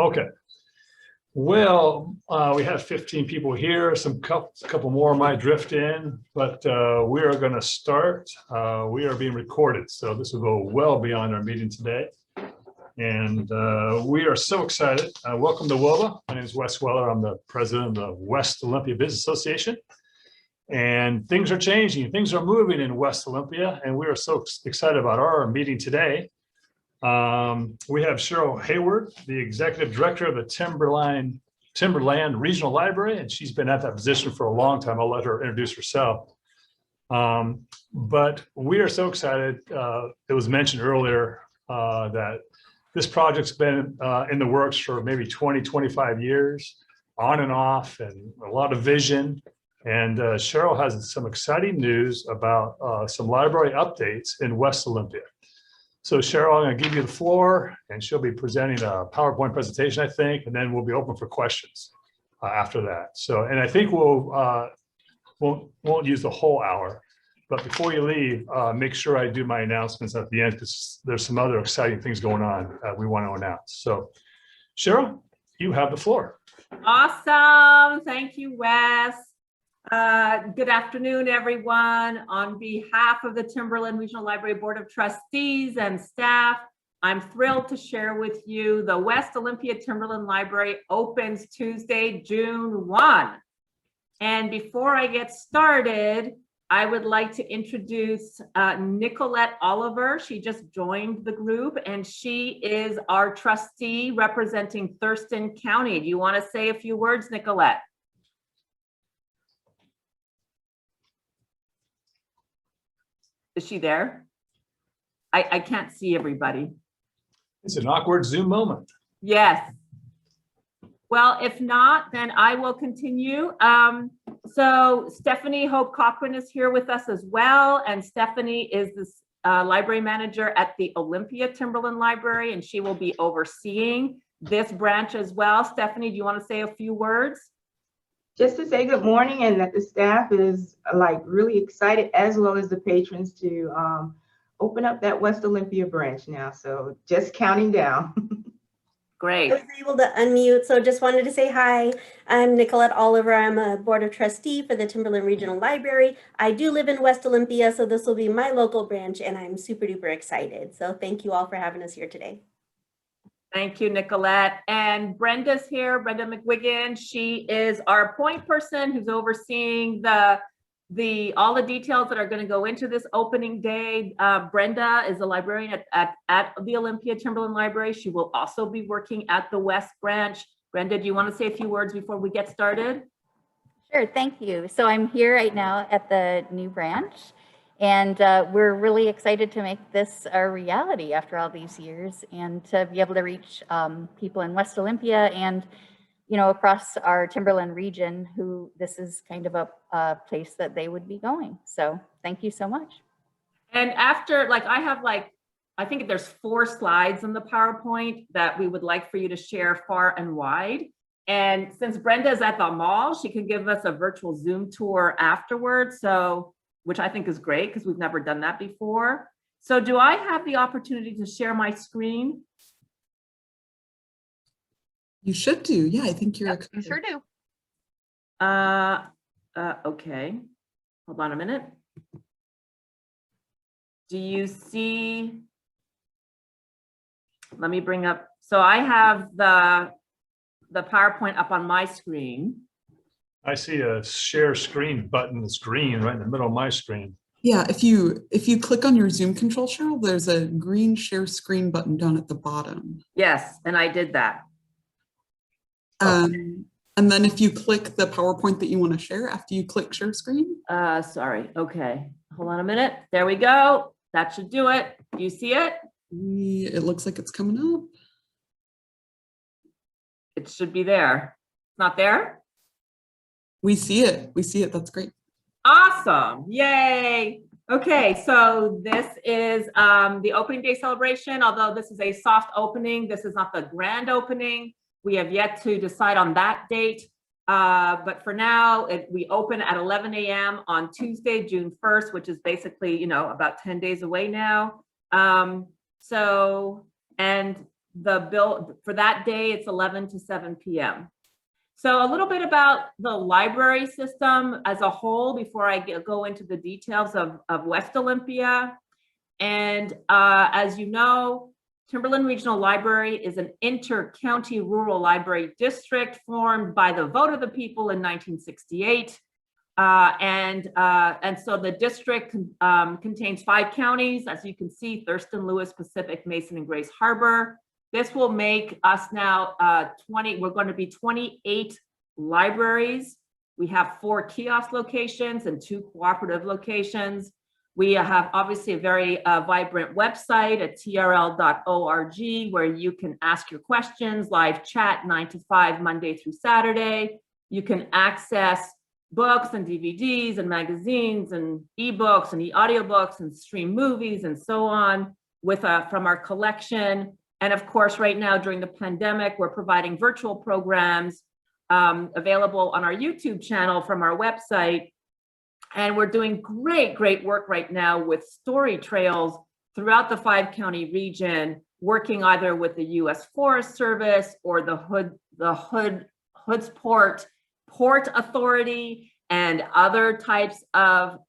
Okay. Well, we have 15 people here. Couple more might drift in, but we are going to start. We are being recorded, so this will go well beyond our meeting today. And we are so excited. Welcome to WOBA. My name is Wes Weller. I'm the president of the West Olympia Business Association. And things are changing. Things are moving in West Olympia, and we are so excited about our meeting today. We have Cheryl Hayward, the executive director of the Timberland Regional Library, and she's been at that position for a long time. I'll let her introduce herself. But we are so excited. It was mentioned earlier that this project's been in the works for maybe 20, 25 years, on and off, and a lot of vision. And Cheryl has some exciting news about some library updates in West Olympia. So Cheryl, I'm going to give you the floor, and she'll be presenting a PowerPoint presentation, I think, and then we'll be open for questions after that. So, and I think won't use the whole hour, but before you leave, make sure I do my announcements at the end, because there's some other exciting things going on that we want to announce. So Cheryl, you have the floor. Awesome. Thank you, Wes. Good afternoon, everyone. On behalf of the Timberland Regional Library Board of Trustees and staff, I'm thrilled to share with you the West Olympia Timberland Library opens Tuesday, June 1. And before I get started, I would like to introduce Nicolette Oliver. She just joined the group, and she is our trustee representing Thurston County. Do you want to say a few words, Nicolette? Is she there? I can't see everybody. It's an awkward Zoom moment. Yes. Well, if not, then I will continue. So Stephanie Hope Cochran is here with us as well. And Stephanie is the library manager at the Olympia Timberland Library, and she will be overseeing this branch as well. Stephanie, do you want to say a few words? Just to say good morning, and that the staff is like really excited, as well as the patrons, to open up that West Olympia branch now. So just counting down. Great. I was able to unmute, so just wanted to say hi. I'm Nicolette Oliver. I'm a board of trustee for the Timberland Regional Library. I do live in West Olympia, so this will be my local branch, and I'm super duper excited. So thank you all for having us here today. Thank you, Nicolette. And Brenda's here, Brenda McWiggin. She is our point person who's overseeing all the details that are going to go into this opening day. Brenda is a librarian at the Olympia Timberland Library. She will also be working at the West Branch. Brenda, do you want to say a few words before we get started? Sure, thank you. So I'm here right now at the new branch, and we're really excited to make this a reality after all these years, and to be able to reach people in West Olympia and, you know, across our Timberland region who this is kind of a place that they would be going. So thank you so much. And after, I think there's 4 slides in the PowerPoint that we would like for you to share far and wide. And since Brenda's at the mall, she can give us a virtual Zoom tour afterwards. So, which I think is great because we've never done that before. So do I have the opportunity to share my screen? You should do. Yeah, I think you're. Yep, you sure do. Okay. Hold on a minute. Do you see? Let me bring up. So I have the PowerPoint up on my screen. I see a share screen button that's green right in the middle of my screen. Yeah, if you click on your Zoom control, Cheryl, there's a green share screen button down at the bottom. Yes, and I did that. And then if you click the PowerPoint that you want to share after you click share screen. Sorry. Okay. Hold on a minute. There we go. That should do it. Do you see it? It looks like it's coming up. It should be there. Not there? We see it. We see it. That's great. Awesome. Yay. Okay. So this is the opening day celebration. Although this is a soft opening, this is not the grand opening. We have yet to decide on that date. But for now, we open at 11 a.m. on Tuesday, June 1st, which is basically, about 10 days away now. And the bill for that day, it's 11 to 7 p.m. So a little bit about the library system as a whole before I go into the details of West Olympia. And as you know, Timberland Regional Library is an inter-county rural library district formed by the vote of the people in 1968. And so the district contains 5 counties, as you can see: Thurston, Lewis, Pacific, Mason, and Grace Harbor. This will make us now we're going to be 28 libraries. We have 4 kiosk locations and 2 cooperative locations. We have obviously a very vibrant website at trl.org where you can ask your questions, live chat 9 to 5, Monday through Saturday. You can access books and DVDs and magazines and ebooks and e-audiobooks and stream movies and so on from our collection. And of course, right now during the pandemic, we're providing virtual programs available on our YouTube channel from our website. And we're doing great work right now with story trails throughout the 5-county region, working either with the U.S. Forest Service or the Hoodsport Port Authority and other types of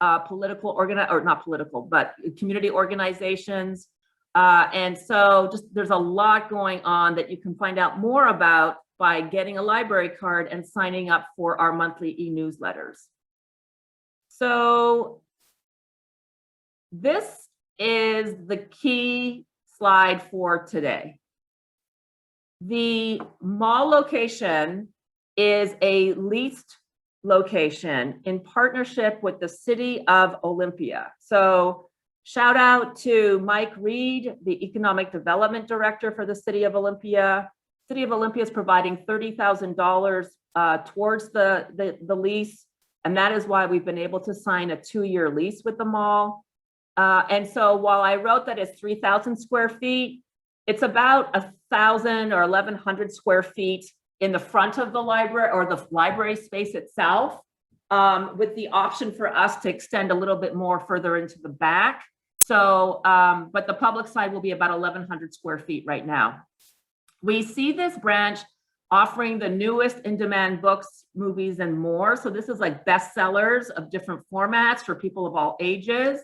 community organizations. And so there's a lot going on that you can find out more about by getting a library card and signing up for our monthly e-newsletters. So this is the key slide for today. The mall location is a leased location in partnership with the City of Olympia. So shout out to Mike Reed, the Economic Development Director for the City of Olympia. City of Olympia is providing $30,000 towards the lease. And that is why we've been able to sign a 2-year lease with the mall. And so while I wrote that it's 3,000 square feet, it's about 1,000 or 1,100 square feet in the front of the library or the library space itself, with the option for us to extend a little bit more further into the back. So, but the public side will be about 1,100 square feet right now. We see this branch offering the newest in-demand books, movies, and more. So this is like bestsellers of different formats for people of all ages.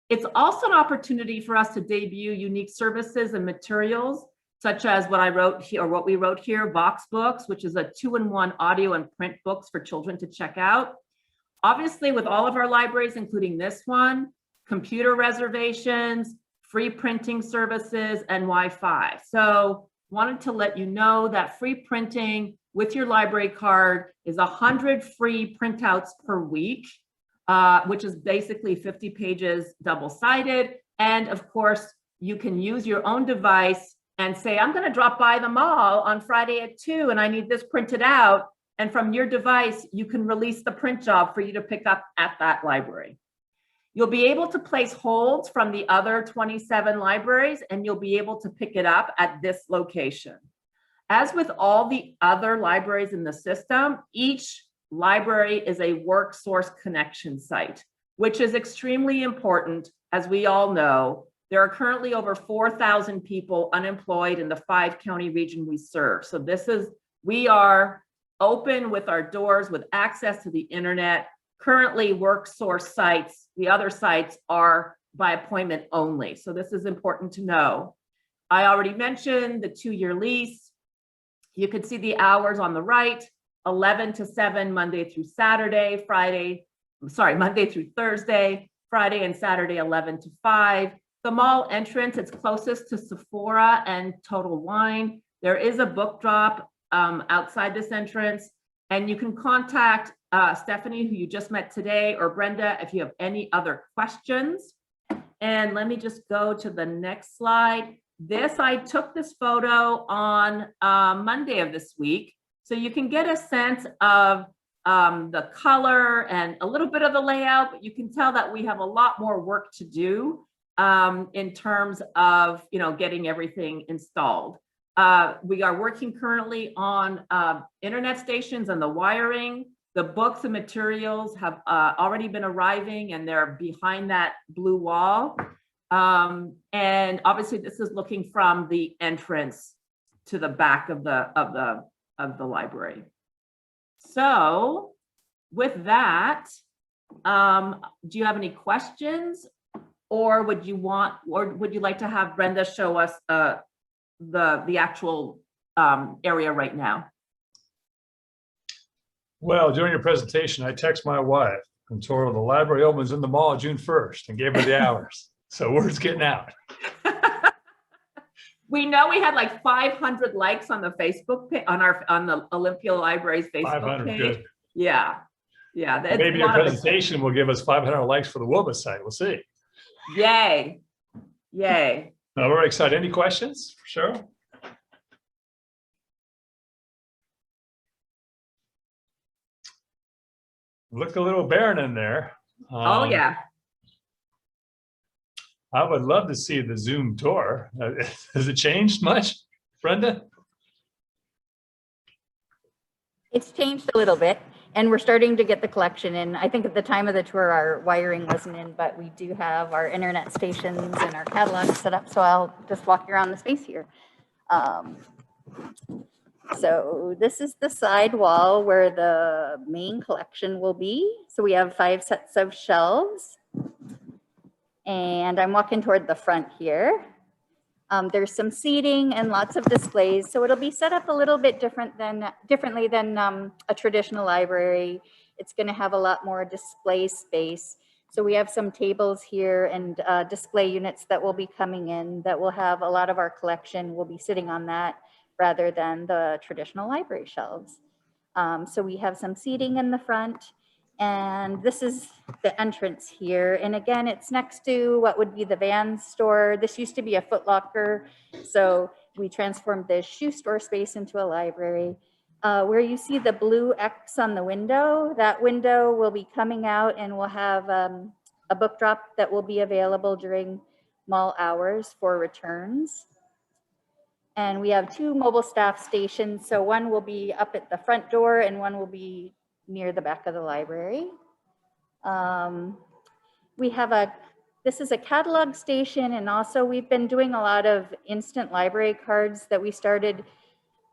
It's also an opportunity for us to debut unique services and materials, such as what I wrote here, or what we wrote here, Vox Books, which is a 2-in-1 audio and print books for children to check out. Obviously, with all of our libraries, including this one, computer reservations, free printing services, and Wi-Fi. So wanted to let you know that free printing with your library card is 100 free printouts per week, which is basically 50 pages double-sided. And of course, you can use your own device and say, I'm going to drop by the mall on Friday at 2 and I need this printed out. And from your device, you can release the print job for you to pick up at that library. You'll be able to place holds from the other 27 libraries, and you'll be able to pick it up at this location. As with all the other libraries in the system, each library is a work source connection site, which is extremely important. As we all know, there are currently over 4,000 people unemployed in the 5-county region we serve. So we are open with our doors with access to the internet. Currently, work source sites, the other sites are by appointment only. So this is important to know. I already mentioned the 2-year lease. You can see the hours on the right, 11 to 7, Monday through Saturday, Monday through Thursday, Friday and Saturday, 11 to 5. The mall entrance, it's closest to Sephora and Total Wine. There is a book drop outside this entrance, and you can contact Stephanie, who you just met today, or Brenda, if you have any other questions. And let me just go to the next slide. I took this photo on Monday of this week. So you can get a sense of the color and a little bit of the layout, but you can tell that we have a lot more work to do in terms of getting everything installed. We are working currently on internet stations and the wiring. The books and materials have already been arriving, and they're behind that blue wall. And obviously this is looking from the entrance to the back of the library. So with that, do you have any questions, or would you like to have Brenda show us the actual area right now? Well, during your presentation, I text my wife and told her the library opens in the mall June 1st and gave her the hours. So word's getting out. We know we had like 500 likes on the Facebook page, on the Olympia Library's Facebook 500, page. good. Yeah. That's Maybe a your lot of presentation will give us 500 likes for the WOBA site. We'll see. Yay. No, we're excited. Any questions for Cheryl? Look a little barren in there. Oh, yeah. I would love to see the Zoom tour. Has it changed much, Brenda? It's changed a little bit, and we're starting to get the collection in. I think at the time of the tour, our wiring wasn't in, but we do have our internet stations and our catalog set up. So I'll just walk you around the space here. So this is the side wall where the main collection will be. So we have 5 sets of shelves. And I'm walking toward the front here. There's some seating and lots of displays. So it'll be set up a little bit differently than a traditional library. It's going to have a lot more display space. So we have some tables here and display units that will be coming in that will have a lot of our collection. We'll be sitting on that rather than the traditional library shelves. So we have some seating in the front. And this is the entrance here. And again, it's next to what would be the Vans store. This used to be a Foot Locker. So we transformed this shoe store space into a library. Where you see the blue X on the window, that window will be coming out and we'll have a book drop that will be available during mall hours for returns. And we have 2 mobile staff stations. So one will be up at the front door and one will be near the back of the library. We have this is a catalog station, and also we've been doing a lot of instant library cards that we started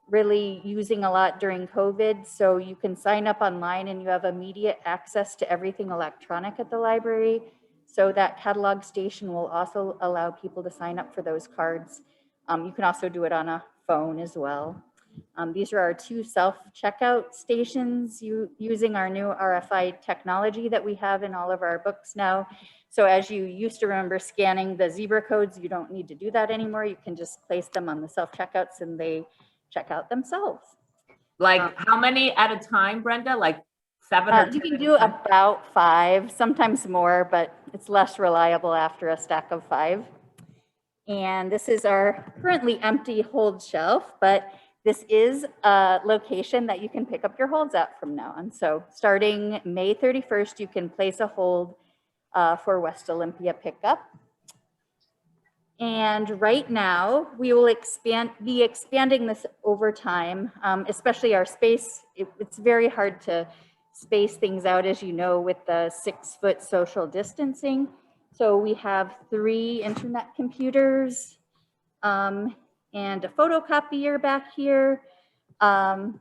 really using a lot during COVID. So you can sign up online and you have immediate access to everything electronic at the library. So that catalog station will also allow people to sign up for those cards. You can also do it on a phone as well. These are our 2 self-checkout stations using our new RFID technology that we have in all of our books now. So as you used to remember scanning the zebra codes, you don't need to do that anymore. You can just place them on the self-checkouts and they check out themselves. Like how many at a time, Brenda? Like 7 or 10? You can do about 5, sometimes more, but it's less reliable after a stack of 5. And this is our currently empty hold shelf, but this is a location that you can pick up your holds at from now on. So starting May 31st, you can place a hold for West Olympia pickup. And right now, we will be expanding this over time, especially our space. It's very hard to space things out, as you know, with the 6-foot social distancing. So we have 3 internet computers, and a photocopier back here. And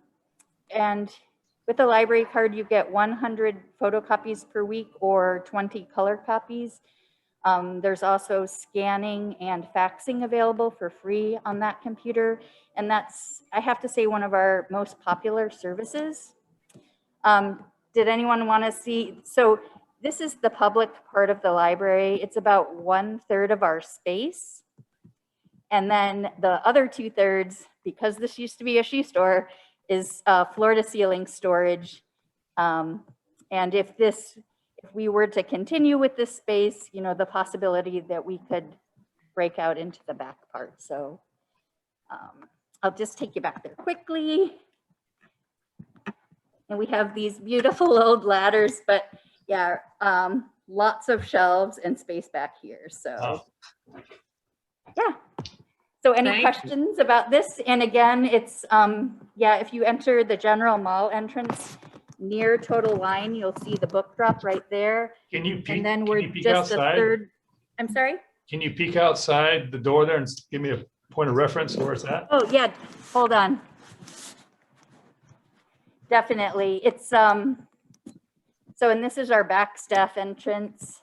with a library card, you get 100 photocopies per week or 20 color copies. There's also scanning and faxing available for free on that computer. And that's, I have to say, one of our most popular services. Did anyone want to see? So this is the public part of the library. It's about 1/3 of our space. And then the other 2/3, because this used to be a shoe store, is floor to ceiling storage. And if we were to continue with this space, you know, the possibility that we could break out into the back part. So I'll just take you back there quickly. And we have these beautiful old ladders, but yeah, lots of shelves and space back here. So yeah. So any questions about this? And again, it's, yeah, if you enter the general mall entrance near Total Wine, you'll see the book drop right there. Can you peek, and then can we're you peek just outside? a third, I'm sorry? Can you peek outside the door there and give me a point of reference where it's at? Oh, yeah, hold on. Definitely. It's, so, and this is our back staff entrance.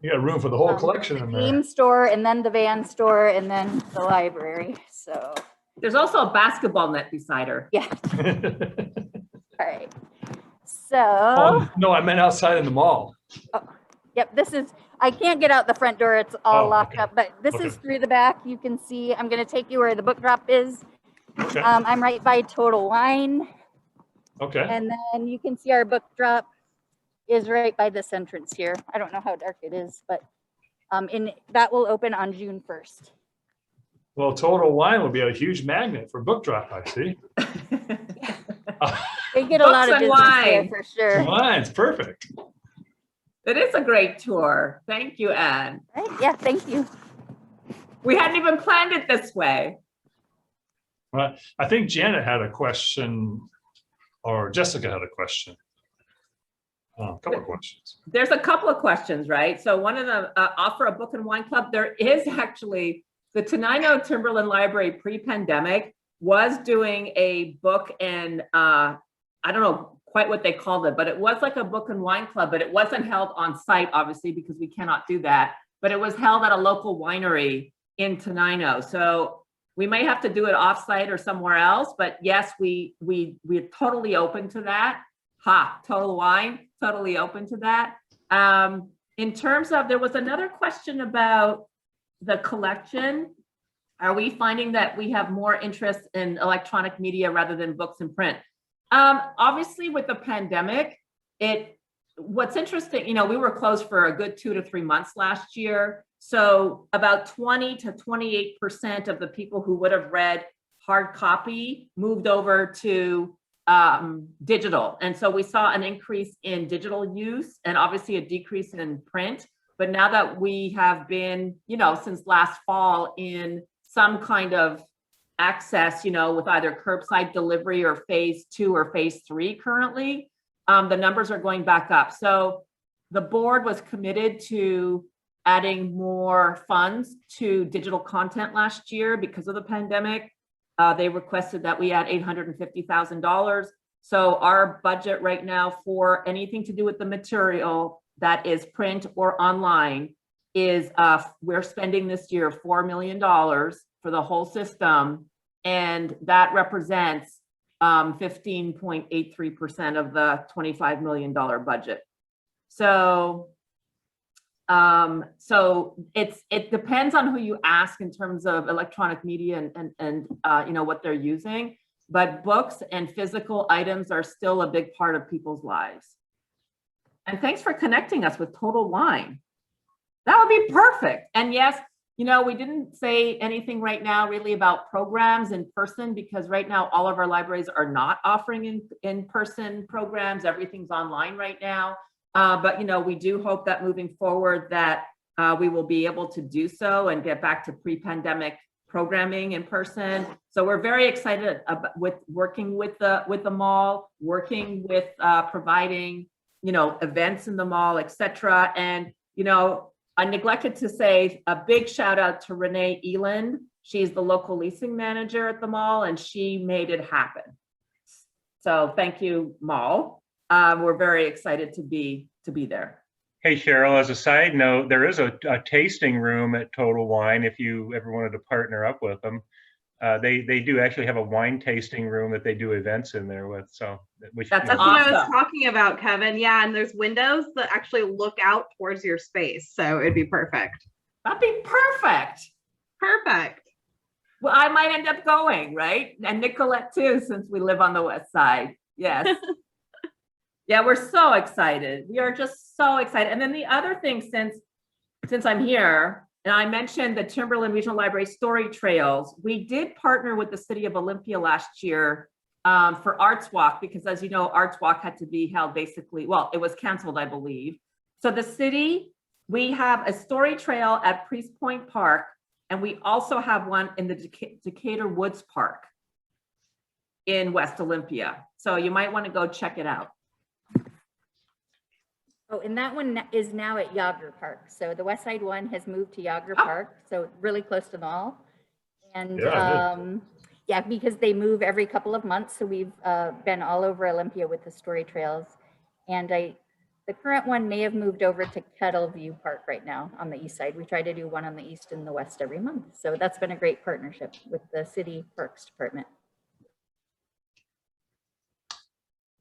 You got room for the whole collection in there. Game store, and then the van store, and then the library. So, There's also a basketball net beside her. yeah. All right. So, Oh, no, I meant outside in the mall. yep, this is, I can't get out the front door. It's all Oh, locked okay. up, but this Okay. is through the back. You can see, I'm going to take you where the book drop is. Okay, I'm right by Total Wine. okay. And then you can see our book drop is right by this entrance here. I don't know how dark it is, but that will open on June 1st. Well, Total Wine will be a huge magnet for book drop, I see. They get a lot Books of and business there wine. for sure. Wine's perfect. It is a great tour. Thank you, Anne. Right? Yeah, thank you. We hadn't even planned it this way. Well, I think Janet had a question, or Jessica had a question. A couple of questions. There's a couple of questions, right? So one of them, offer a book and wine club. There is actually, the Tenino Timberland Library pre-pandemic was doing a book and I don't know quite what they called it, but it was like a book and wine club, but it wasn't held on site, obviously, because we cannot do that. But it was held at a local winery in Tenino. So we may have to do it offsite or somewhere else, but yes, we're totally open to that. Total Wine, totally open to that. In terms of, there was another question about the collection. Are we finding that we have more interest in electronic media rather than books and print? Obviously with the pandemic, what's interesting, we were closed for a good 2 to 3 months last year. So about 20 to 28% of the people who would have read hard copy moved over to digital. And so we saw an increase in digital use and obviously a decrease in print. But now that we have been, since last fall in some kind of access, with either curbside delivery or phase 2 or phase 3 currently, the numbers are going back up. So the board was committed to adding more funds to digital content last year because of the pandemic. They requested that we add $850,000. So our budget right now for anything to do with the material that is print or online is we're spending this year $4 million for the whole system. And that represents 15.83% of the $25 million budget. So it depends on who you ask in terms of electronic media and what they're using, but books and physical items are still a big part of people's lives. And thanks for connecting us with Total Wine. That would be perfect. And yes, we didn't say anything right now really about programs in person because right now all of our libraries are not offering in-person programs. Everything's online right now. But we do hope that moving forward that we will be able to do so and get back to pre-pandemic programming in person. So we're very excited with working with the mall, working with providing events in the mall, etc. And I neglected to say a big shout out to Renee Eland. She's the local leasing manager at the mall, and she made it happen. So thank you, mall. We're very excited to be there. Hey, Cheryl, as a side note, there is a tasting room at Total Wine if you ever wanted to partner up with them. They do actually have a wine tasting room that they do events in there with. So That's That's what I was talking about, Kevin. Yeah, and there's windows that actually look out towards your space. So it'd be perfect. That'd be perfect. Perfect. Well, I might end up going, right? And Nicolette too, since we live on the west side. Yes. Yeah, we're so excited. We are just so excited. And then the other thing, since I'm here, and I mentioned the Timberland Regional Library Story Trails, we did partner with the City of Olympia last year for Arts Walk, because as you know, Arts Walk had to be held basically, well, it was canceled, I believe. So the city, we have a story trail at Priest Point Park, and we also have one in the Decatur Woods Park in West Olympia. So you might want to go check it out. Oh, and that one is now at Yager Park. So the West Side one has moved to Yager Oh. Park, so really close to the mall. And Yeah, yeah, because they move every couple of months. So we've been all over Olympia with the story trails. And the current one may have moved over to Kettle View Park right now on the east side. We try to do one on the east and the west every month. So that's been a great partnership with the city parks department.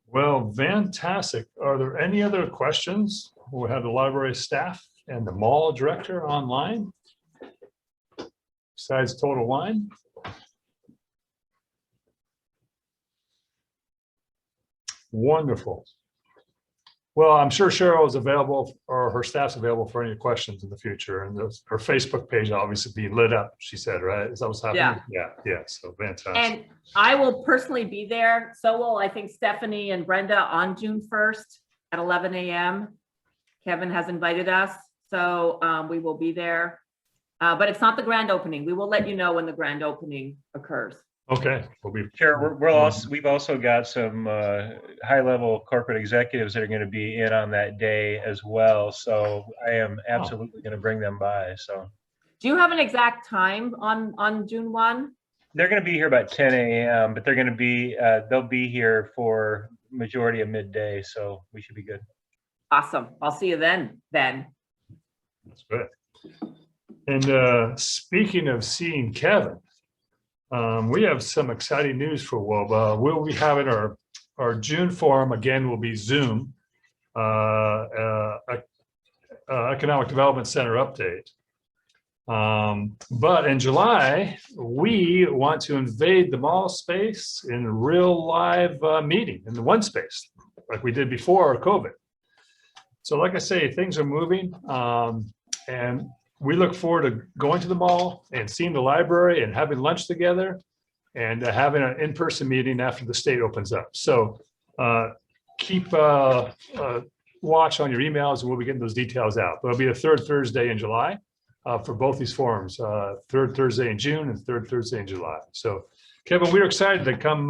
Well, fantastic. Are there any other questions? We have the library staff and the mall director online. Besides Total Wine. Wonderful. Well, I'm sure Cheryl is available or her staff's available for any questions in the future. And her Facebook page will obviously be lit up, she said, right? Is that what's happening? Yeah. So fantastic. And I will personally be there. So will, I think, Stephanie and Brenda on June 1st at 11 a.m. Kevin has invited us, so we will be there. But it's not the grand opening. We will let you know when the grand opening occurs. Okay, we'll be Sure, we've also got some high-level corporate executives that are going to be in on that day as well. So I am absolutely going to bring them by. So Do you have an exact time on June 1? they're going to be here about 10 a.m., but they're going to be they'll be here for majority of midday. So we should be good. Awesome. I'll see you then. That's good. And speaking of seeing Kevin, we have some exciting news for WOBA. We'll be having our June forum, again, will be Zoom, Economic Development Center update. But in July, we want to invade the mall space in a real live meeting in the one space, like we did before COVID. So like I say, things are moving, and we look forward to going to the mall and seeing the library and having lunch together and having an in-person meeting after the state opens up. So keep watch on your emails and we'll be getting those details out. But it'll be the third Thursday in July for both these forums, third Thursday in June and third Thursday in July. So Kevin, we're excited to come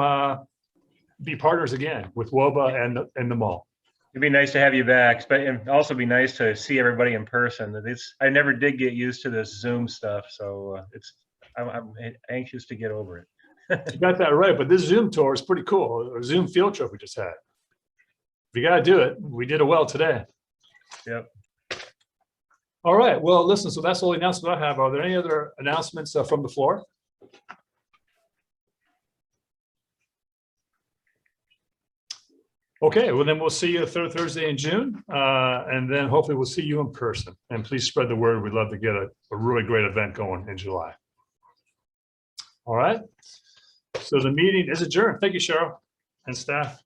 be partners again with WOBA and the mall. It'd be nice to have you back, but it'd also be nice to see everybody in person. I never did get used to this Zoom stuff, so I'm anxious to get over it. You got that right, but this Zoom tour is pretty cool. Or Zoom field trip we just had. You got to do it. We did it well today. Yep. All right. Well, listen. So that's all the announcements I have. Are there any other announcements from the floor? Okay, well then we'll see you the third Thursday in June, and then hopefully we'll see you in person. And please spread the word. We'd love to get a really great event going in July. All right, so the meeting is adjourned. Thank you, Cheryl and staff.